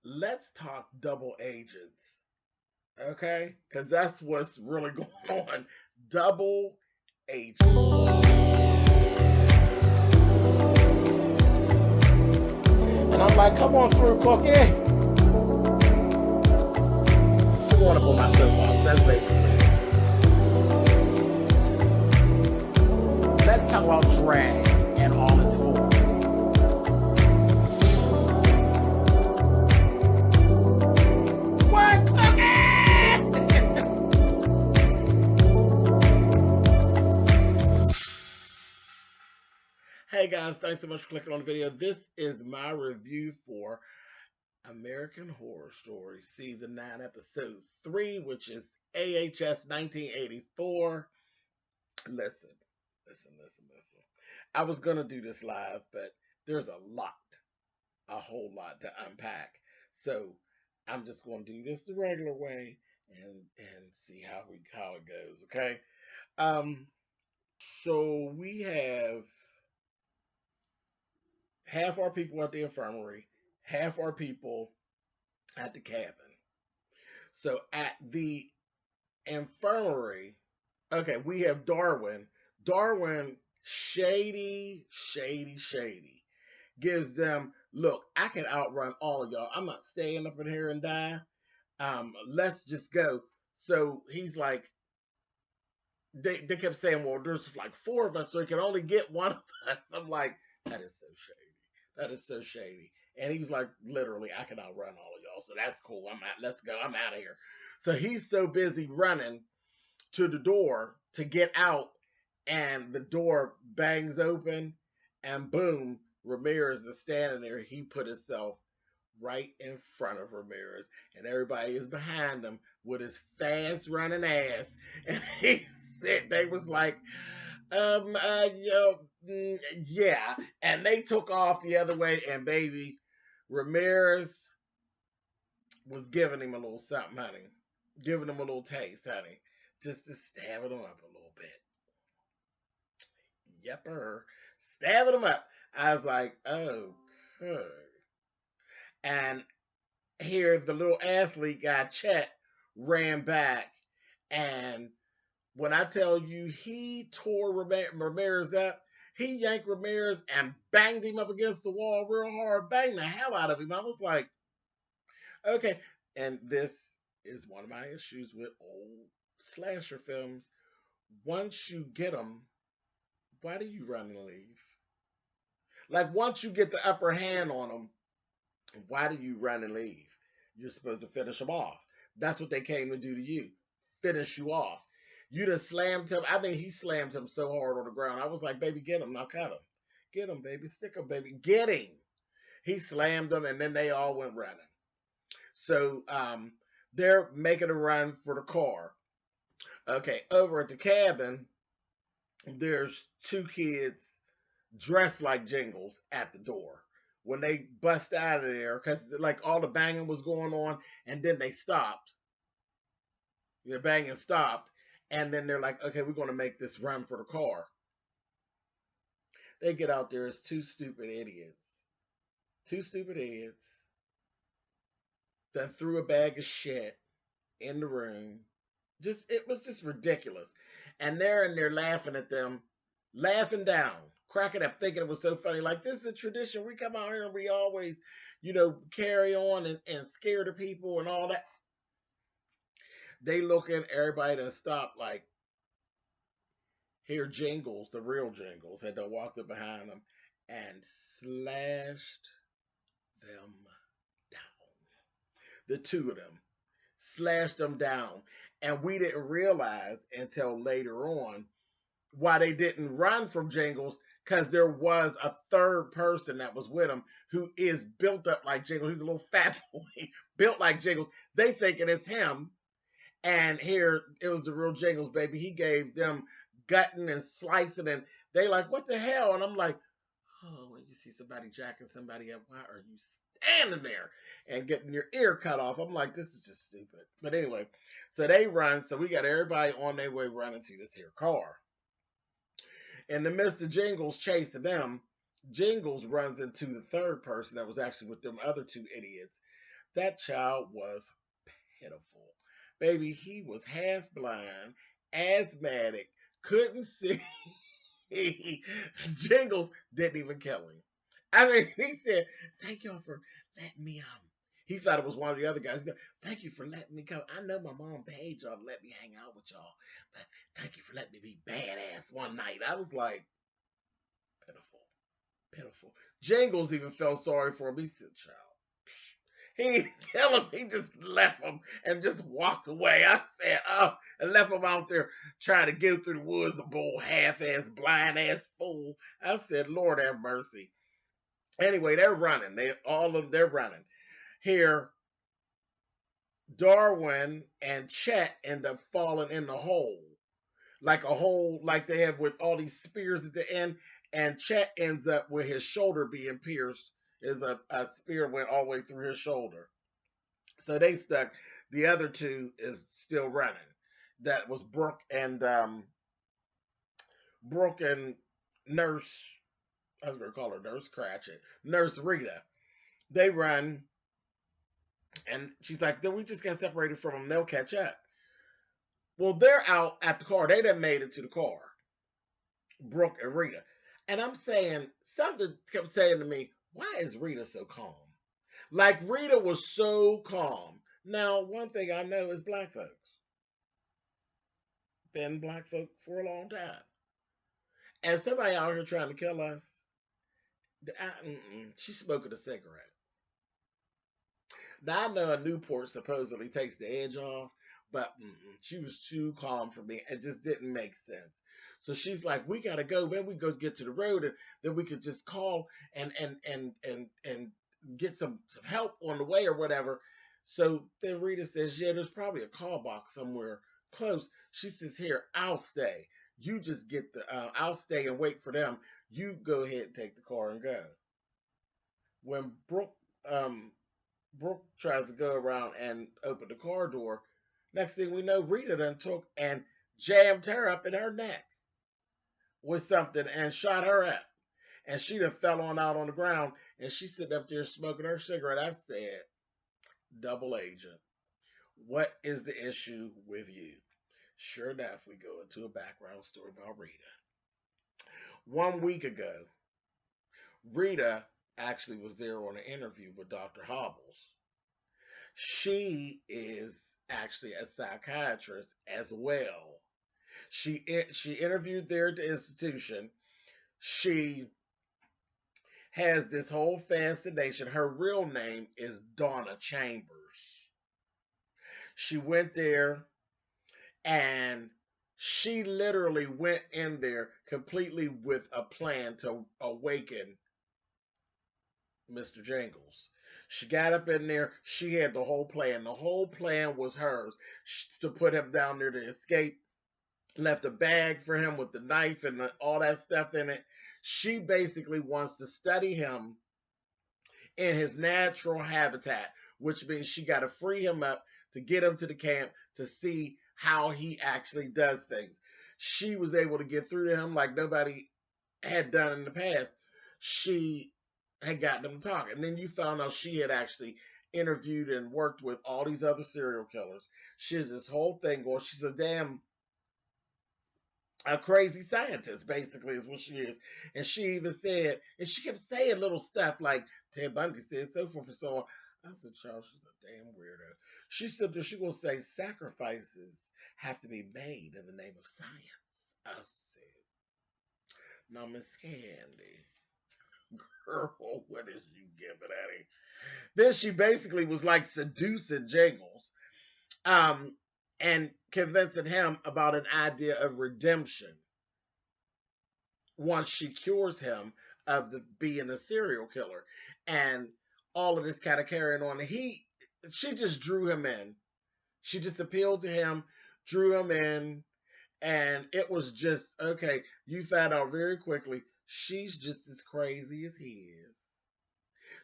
let's talk double agents, okay? Because that's what's really going on. Double agents. And I'm like, come on through, Cookie. I'm going up on my soapbox. That's basically it. Let's talk about drag and all its forms. What, Hey guys, thanks so much for clicking on the video. This is my review for American Horror Story Season 9, Episode 3, which is AHS 1984. Listen. I was going to do this live, but there's a whole lot to unpack. So I'm just going to do this the regular way and see how it goes, okay? So we have half our people at the infirmary, half our people at the cabin. So at the infirmary, okay, we have Darwin. Darwin, shady. Gives them, look, I can outrun all of y'all. I'm not staying up in here and die. Let's just go. So he's like, they kept saying, well, there's like 4 of us, so he can only get 1 of us. I'm like, that is so shady. That is so shady. And he was like, literally, I can outrun all of y'all. So that's cool. Let's go. I'm out of here. So he's so busy running to the door to get out. And the door bangs open. And boom, Ramirez is standing there. He put himself right in front of Ramirez. And everybody is behind him with his fast running ass. And he said, they was like, yeah, and they took off the other way, and baby, Ramirez was giving him a little something, honey, giving him a little taste, honey, just to stabbing him up a little bit. Yepper, stabbing him up. I was like, oh, good. And here, the little athlete guy, Chet, ran back, and when I tell you he tore Ramirez up, he yanked Ramirez and banged him up against the wall real hard, banged the hell out of him. I was like, okay. And this is one of my issues with old slasher films. Once you get them, why do you run and leave? Like, once you get the upper hand on them, why do you run and leave? You're supposed to finish them off. That's what they came to do to you. Finish you off. You just slammed him. I mean, he slammed him so hard on the ground. I was like, baby, get him. Now cut him. Get him, baby. Stick him, baby. Get him. He slammed him, and then they all went running. So they're making a run for the car. Okay, over at the cabin, there's 2 kids dressed like Jingles at the door. When they bust out of there, because like all the banging was going on, and then they stopped. The banging stopped. And then they're like, okay, we're going to make this run for the car. They get out there as 2 stupid idiots. 2 stupid idiots that threw a bag of shit in the room. It was just ridiculous. And they're in there laughing at them, laughing down, cracking up, thinking it was so funny. Like, this is a tradition. We come out here and we always, carry on and scare the people and all that. They look at everybody and stop, like, here Jingles, the real Jingles, had to walk up behind them and slashed them down. The 2 of them slashed them down. And we didn't realize until later on why they didn't run from Jingles, because there was a 3rd person that was with him who is built up like Jingles. He's a little fat boy, built like Jingles. They thinking it's him. And here, it was the real Jingles, baby. He gave them gutting and slicing, and they like, what the hell? And I'm like, oh, when you see somebody jacking somebody up, why are you standing there and getting your ear cut off? I'm like, this is just stupid. But anyway, so they run. So we got everybody on their way running to this here car. In the midst of Jingles chasing them, Jingles runs into the 3rd person that was actually with them other 2 idiots. That child was pitiful. Baby, he was half blind, asthmatic, couldn't see. Jingles didn't even kill him. I mean, he said, "Thank y'all for letting me." He thought it was one of the other guys. He said, "Thank you for letting me come. I know my mom paid y'all to let me hang out with y'all, but thank you for letting me be badass one night." I was like, pitiful, pitiful. Jingles even felt sorry for him. He said, "Child." He didn't kill him. He just left him and just walked away. I said, "Oh," and left him out there trying to get through the woods, a bull half-ass, blind-ass fool. I said, "Lord have mercy." Anyway, they're running. They're running. Here, Darwin and Chet end up falling in the hole. Like a hole like they have with all these spears at the end. And Chet ends up with his shoulder being pierced. Is a spear went all the way through his shoulder. So they stuck. The other two is still running. That was Brooke and Nurse. I was gonna call her Nurse Cratchit. Nurse Rita. They run, and she's like, "Then we just got separated from them. They'll catch up." Well, they're out at the car. They done made it to the car. Brooke and Rita. And I'm saying, something kept saying to me, "Why is Rita so calm?" Like Rita was so calm. Now, one thing I know is black folks. Been black folk for a long time. And somebody out here trying to kill us, she's smoking a cigarette. Now I know a Newport supposedly takes the edge off, but she was too calm for me. It just didn't make sense. So she's like, "We gotta go. Maybe we go get to the road, and then we could just call and get some help on the way or whatever." So then Rita says, "Yeah, there's probably a call box somewhere close." She says, "Here, I'll stay. You just get I'll stay and wait for them. You go ahead and take the car and go." When Brooke tries to go around and open the car door, next thing we know, Rita done took and jammed her up in her neck with something and shot her up. And she done fell on out on the ground, and she's sitting up there smoking her cigarette. I said, "Double agent, what is the issue with you?" Sure enough, we go into a background story about Rita. 1 week ago, Rita actually was there on an interview with Dr. Hobbles. She is actually a psychiatrist as well. She interviewed there at the institution. She has this whole fascination. Her real name is Donna Chambers. She went there and she literally went in there completely with a plan to awaken Mr. Jingles. She got up in there. She had the whole plan. The whole plan was hers to put him down there to escape. Left a bag for him with the knife and all that stuff in it. She basically wants to study him in his natural habitat, which means she got to free him up to get him to the camp to see how he actually does things. She was able to get through to him like nobody had done in the past. She had gotten them to talk. And then you found out she had actually interviewed and worked with all these other serial killers. She has this whole thing going. She's a crazy scientist, basically, is what she is. And she even said, and she kept saying little stuff like Ted Bundy said, so forth and so on. I said, "Charles, she's a damn weirdo." She said that she will say sacrifices have to be made in the name of science. I said, "Now, Miss Candy, girl, what is you giving at him?" Then she basically was like seducing Jingles, and convincing him about an idea of redemption once she cures him of being a serial killer, and all of this kind of carrying on. She just drew him in. She just appealed to him, drew him in, and it was just okay. You found out very quickly she's just as crazy as he is.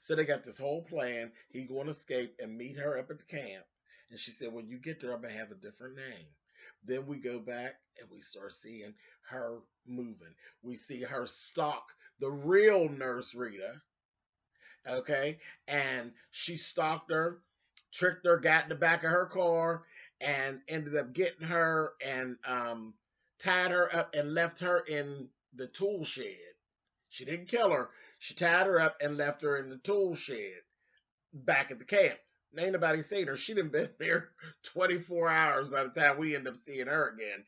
So they got this whole plan. He going to escape and meet her up at the camp. And she said, "When you get there, I'm going to have a different name." Then we go back and we start seeing her moving. We see her stalk the real Nurse Rita. Okay. And she stalked her. tricked her, got in the back of her car, and ended up getting her and tied her up and left her in the tool shed. She didn't kill her. She tied her up and left her in the tool shed back at the camp. Ain't nobody seen her. She done been there 24 hours by the time we end up seeing her again.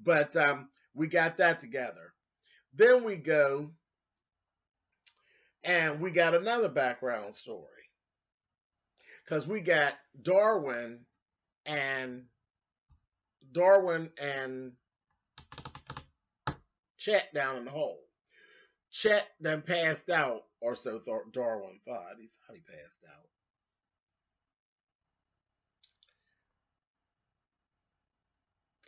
But we got that together. Then we go and we got another background story. Because we got and Darwin and Chet down in the hole. Chet then passed out, or so Darwin thought. He thought he passed out.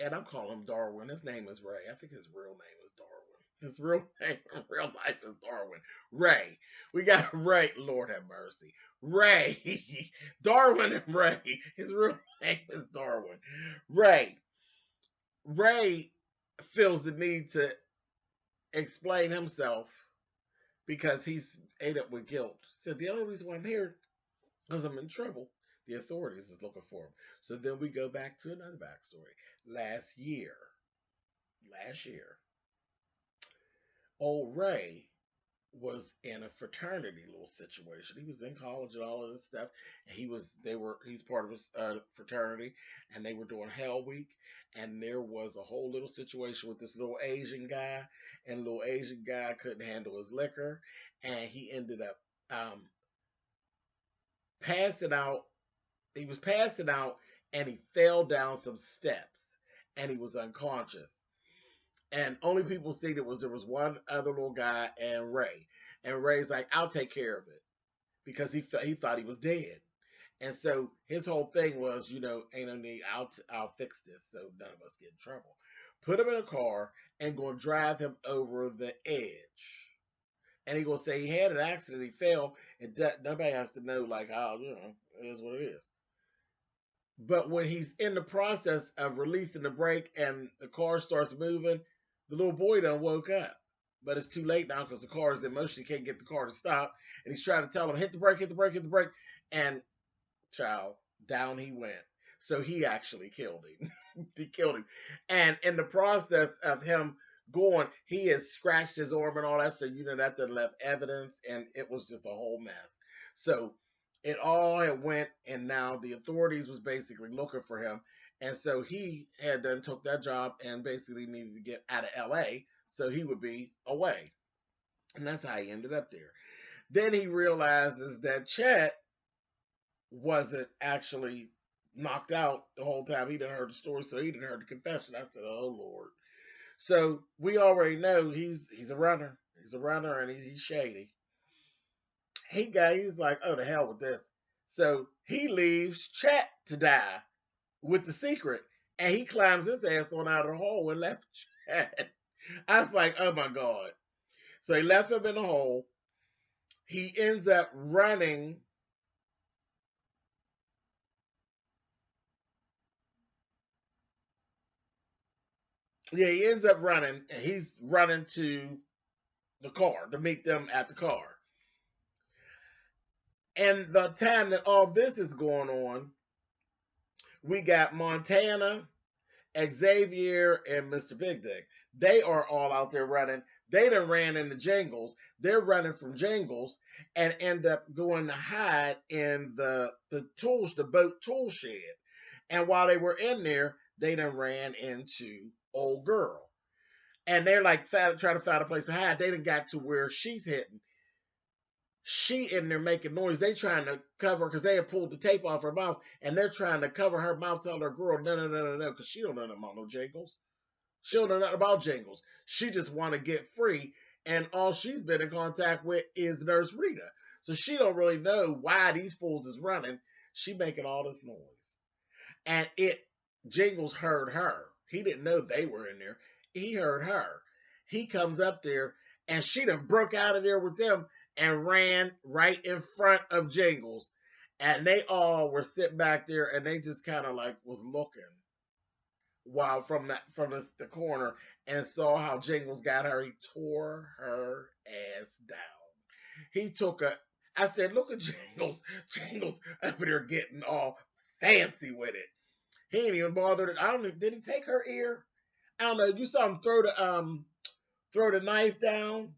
And I'm calling him Darwin. His name is Ray. I think his real name is Darwin. His real name in real life is Darwin. Ray. We got Ray. Lord have mercy. Ray. Darwin and Ray. His real name is Darwin. Ray. Ray feels the need to explain himself because he's ate up with guilt. Said the only reason why I'm here because I'm in trouble. The authorities is looking for him. So then we go back to another backstory. Last year, old Ray was in a fraternity little situation. He was in college and all of this stuff. And he's part of his fraternity, and they were doing Hell Week. And there was a whole little situation with this little Asian guy, and the little Asian guy couldn't handle his liquor, and he ended up passing out. He was passing out, and he fell down some steps, and he was unconscious. And only people seen it was there was one other little guy and Ray. And Ray's like, I'll take care of it because he thought he was dead. And so his whole thing was, ain't no need. I'll fix this so none of us get in trouble. Put him in a car and going to drive him over the edge. And he gonna say he had an accident, he fell, and nobody has to know like how it is what it is. But when he's in the process of releasing the brake and the car starts moving, the little boy done woke up. But it's too late now because the car is in motion. He can't get the car to stop. And he's trying to tell him, hit the brake, hit the brake, hit the brake. And child, down he went. So he actually killed him. He killed him. And in the process of him going, he has scratched his arm and all that. So, that done left evidence. And it was just a whole mess. So it all had went, and now the authorities was basically looking for him. And so he had done took that job and basically needed to get out of LA so he would be away. And that's how he ended up there. Then he realizes that Chet wasn't actually knocked out the whole time. He didn't heard the story, so he didn't heard the confession. I said, oh, Lord. So we already know he's a runner. He's a runner, and he's shady. He's like, oh, the hell with this. So he leaves Chet to die with the secret, and he climbs his ass on out of the hole and left Chet. I was like, oh my God. So he left him in the hole. He ends up running. Yeah, he ends up running, and he's running to the car to meet them at the car. And the time that all this is going on, we got Montana, Xavier, and Mr. Big Dick. They are all out there running. They done ran into Jingles. They're running from Jingles and end up going to hide in the boat tool shed. And while they were in there, they done ran into old girl. And they're like trying to find a place to hide. They done got to where she's hitting. She in there making noise. They trying to cover because they had pulled the tape off her mouth, and they're trying to cover her mouth. Tell her girl, no, because she don't know nothing about no Jingles. She don't know nothing about Jingles. She just want to get free, and all she's been in contact with is Nurse Rita. So she don't really know why these fools is running. She making all this noise, and Jingles heard her. He didn't know they were in there. He heard her. He comes up there, and she done broke out of there with them and ran right in front of Jingles. And they all were sitting back there, and they just kind of like was looking while from the corner and saw how Jingles got her. He tore her ass down. He took I said, look at Jingles. Jingles over there getting all fancy with it. He ain't even bothered. I don't know. Did he take her ear? I don't know. You saw him throw the knife down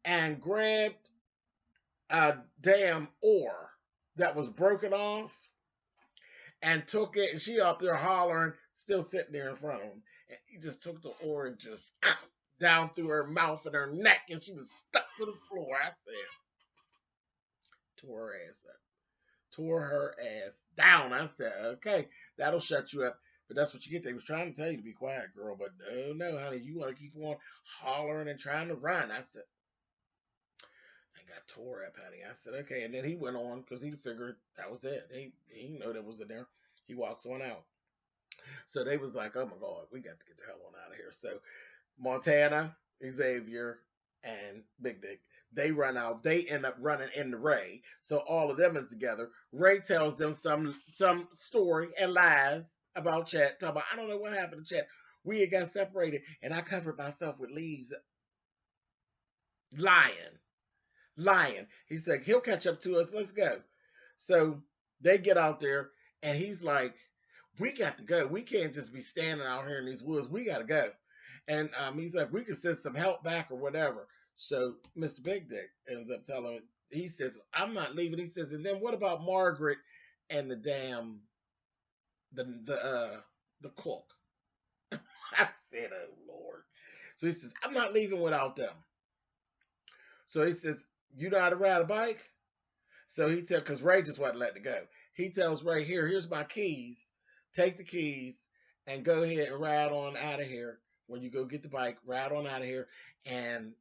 and grabbed a damn oar that was broken off and took it. And she up there hollering, still sitting there in front of him. And he just took the oar and just down through her mouth and her neck, and she was stuck to the floor. I said, tore her ass up. Tore her ass down. I said, okay, that'll shut you up. But that's what you get. They was trying to tell you to be quiet, girl. But no, honey, you want to keep on hollering and trying to run. I said, I got tore up, honey. I said, okay. And then he went on because he figured that was it. He didn't know that was in there. He walks on out. So they was like, oh my God, we got to get the hell on out of here. So Montana, Xavier, and Big Dick, they run out. They end up running into Ray. So all of them is together. Ray tells them some story and lies about Chet. Talking about, I don't know what happened to Chet. We had got separated, and I covered myself with leaves. Lying. He said, he'll catch up to us. Let's go. So they get out there, and he's like, we got to go. We can't just be standing out here in these woods. We got to go. And he's like, we can send some help back or whatever. So Mr. Big Dick ends up telling him, he says, I'm not leaving. He says, and then what about Margaret and the damn, the cook? I said, oh, Lord. So he says, I'm not leaving without them. So he says, you know how to ride a bike? So he tells, because Ray just wasn't letting it go. He tells Ray, here's my keys. Take the keys and go ahead and ride on out of here. When you go get the bike, ride on out of here. And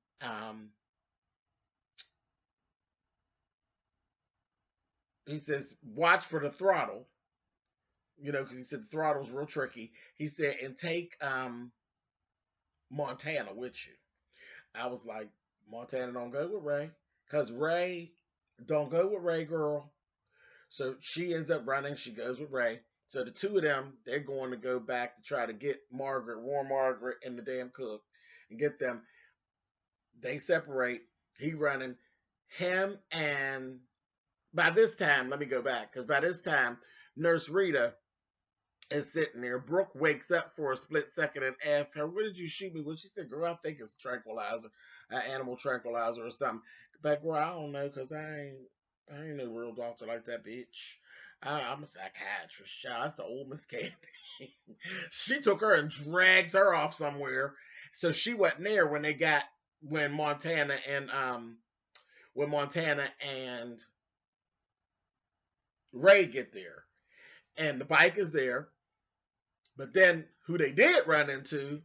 he says, watch for the throttle. You know, because he said the throttle's real tricky. He said, and take Montana with you. I was like, Montana don't go with Ray. Because Ray don't go with Ray, girl. So she ends up running. She goes with Ray. So the two of them, they're going to go back to try to get warn Margaret and the damn cook and get them. They separate. He running. Him and by this time, let me go back. Because by this time, Nurse Rita is sitting there. Brooke wakes up for a split second and asks her, what did you shoot me with? She said, girl, I think it's tranquilizer, an animal tranquilizer or something. But girl, I don't know because I ain't no real doctor like that, bitch. I'm a psychiatrist, child. That's the old Miss Candy. She took her and drags her off somewhere. So she wasn't there when Montana and Ray get there. And the bike is there. But then who they did run into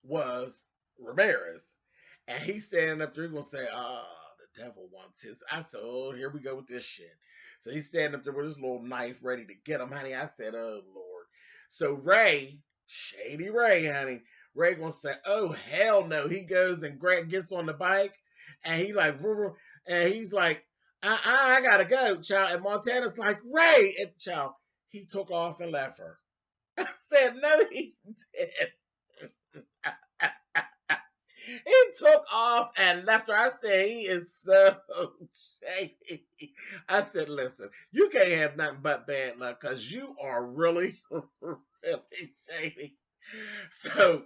was Ramirez. And he's standing up there going to say, the devil wants his. I said, oh, here we go with this shit. So he's standing up there with his little knife ready to get him, honey. I said, oh, Lord. So Ray, shady Ray, honey, Ray going to say, oh, hell no. He goes and gets on the bike, and he like, and he's like, I got to go, child. And Montana's like, Ray. And child, he took off and left her. I said, no, he did. He took off and left her. I said, he is so shady. I said, listen, you can't have nothing but bad luck because you are really, really shady. So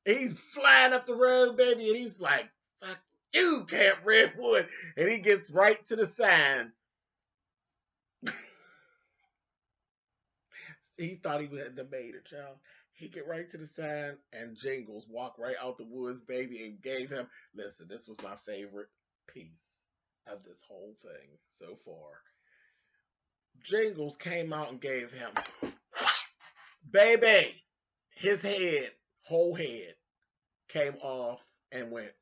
he's flying up the road, baby, and he's like, fuck you, Camp Redwood. And he gets right to the sign. He thought he hadn't made it, y'all. He get right to the sign, and Jingles walked right out the woods, baby, and gave him. Listen, this was my favorite piece of this whole thing so far. Jingles came out and gave him, baby, his whole head, came off and went,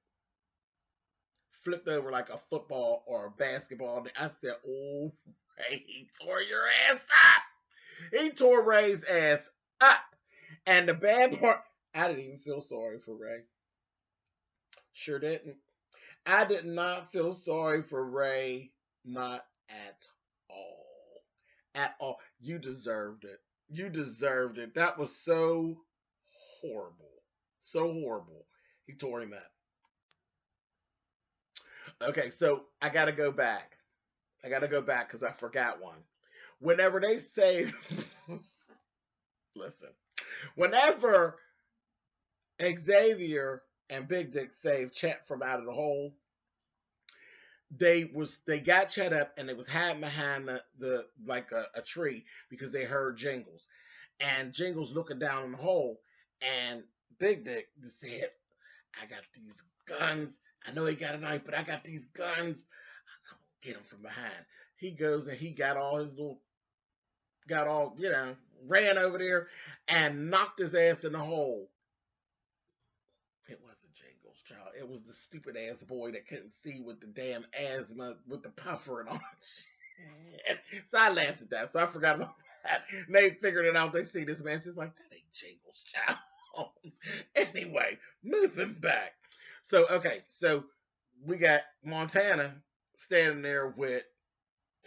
flipped over like a football or a basketball. I said, oh, Ray, he tore your ass up. He tore Ray's ass up. And the bad part, I didn't even feel sorry for Ray. Sure didn't. I did not feel sorry for Ray. Not at all. At all. You deserved it. You deserved it. That was so horrible. So horrible. He tore him up. Okay, so I got to go back. I got to go back because I forgot one. Whenever they say, listen, whenever Xavier and Big Dick saved Chet from out of the hole, they got Chet up and they was hiding behind the like a tree because they heard Jingles. And Jingles looking down in the hole, and Big Dick just said, I got these guns. I know he got a knife, but I got these guns. I'm gonna get him from behind. He goes and he got all his little, got all, ran over there and knocked his ass in the hole. It wasn't Jingles, child. It was the stupid ass boy that couldn't see with the damn asthma, with the puffer and all that shit. So I laughed at that. So I forgot about that. And they figured it out. They see this man. It's like, that ain't Jingles, child. Anyway, moving back. So, okay. So we got Montana standing there with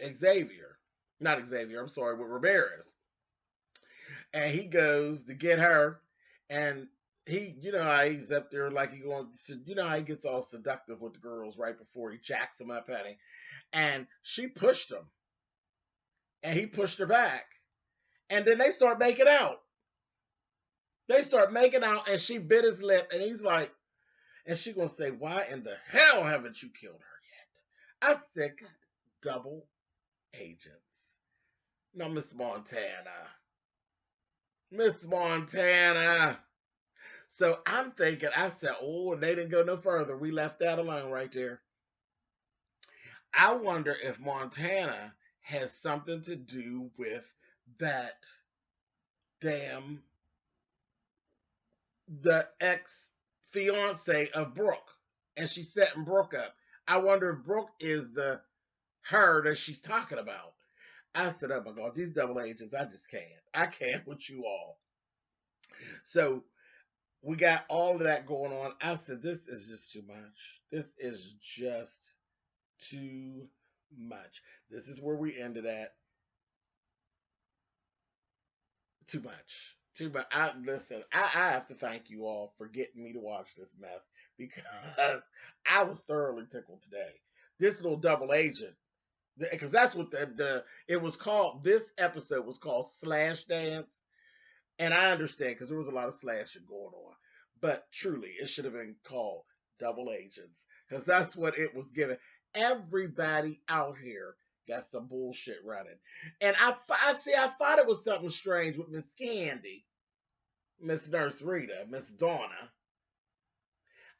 Xavier. Not Xavier, I'm sorry, with Ramirez. And he goes to get her, and he, how he's up there like he going, how he gets all seductive with the girls right before he jacks them up, honey. And she pushed him, and he pushed her back, and then they start making out. They start making out, and she bit his lip, and he's like, and she gonna say, "Why in the hell haven't you killed her yet?" I said, God, double agents. No, Miss Montana. Miss Montana. So I'm thinking, I said, oh, and they didn't go no further. We left that alone right there. I wonder if Montana has something to do with that damn, the ex fiance of Brooke. And she's setting Brooke up. I wonder if Brooke is the her that she's talking about. I said, oh my God, these double agents, I just can't. I can't with you all. So we got all of that going on. I said, this is just too much. This is just too much. This is where we ended at. Too much. Too much. Listen, I have to thank you all for getting me to watch this mess because I was thoroughly tickled today. This little double agent, because that's what it was called. This episode was called Slash Dance, and I understand because there was a lot of slashing going on. But truly, it should have been called Double Agents because that's what it was given. Everybody out here got some bullshit running. And I thought it was something strange with Miss Candy, Miss Nurse Rita, Miss Donna.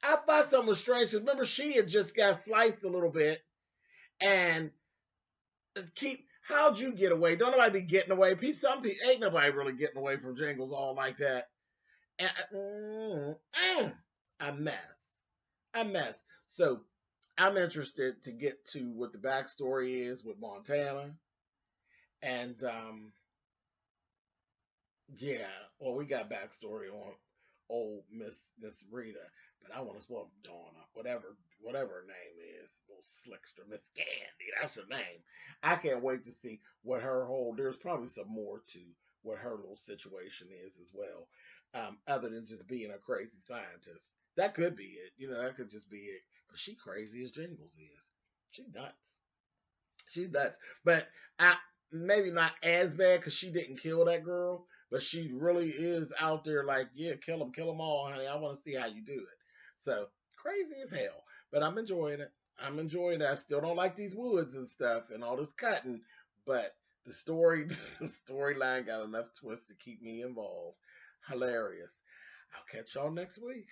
I thought something was strange. Remember, she had just got sliced a little bit. And how'd you get away? Don't nobody be getting away. Some people, ain't nobody really getting away from Jingles all like that. And, a mess. A mess. So I'm interested to get to what the backstory is with Montana. And yeah, well, we got backstory on old Miss Rita, but I want to well Donna, whatever her name is, little slickster, Miss Candy, that's her name. I can't wait to see what her whole. There's probably some more to what her little situation is as well, other than just being a crazy scientist. That could be it. That could just be it. But she crazy as Jingles is. She nuts. She's nuts. But I maybe not as bad because she didn't kill that girl, but she really is out there like, yeah, kill them all, honey. I want to see how you do it. So crazy as hell. But I'm enjoying it. I'm enjoying it. I still don't like these woods and stuff and all this cutting, but the storyline got enough twists to keep me involved. Hilarious. I'll catch y'all next week.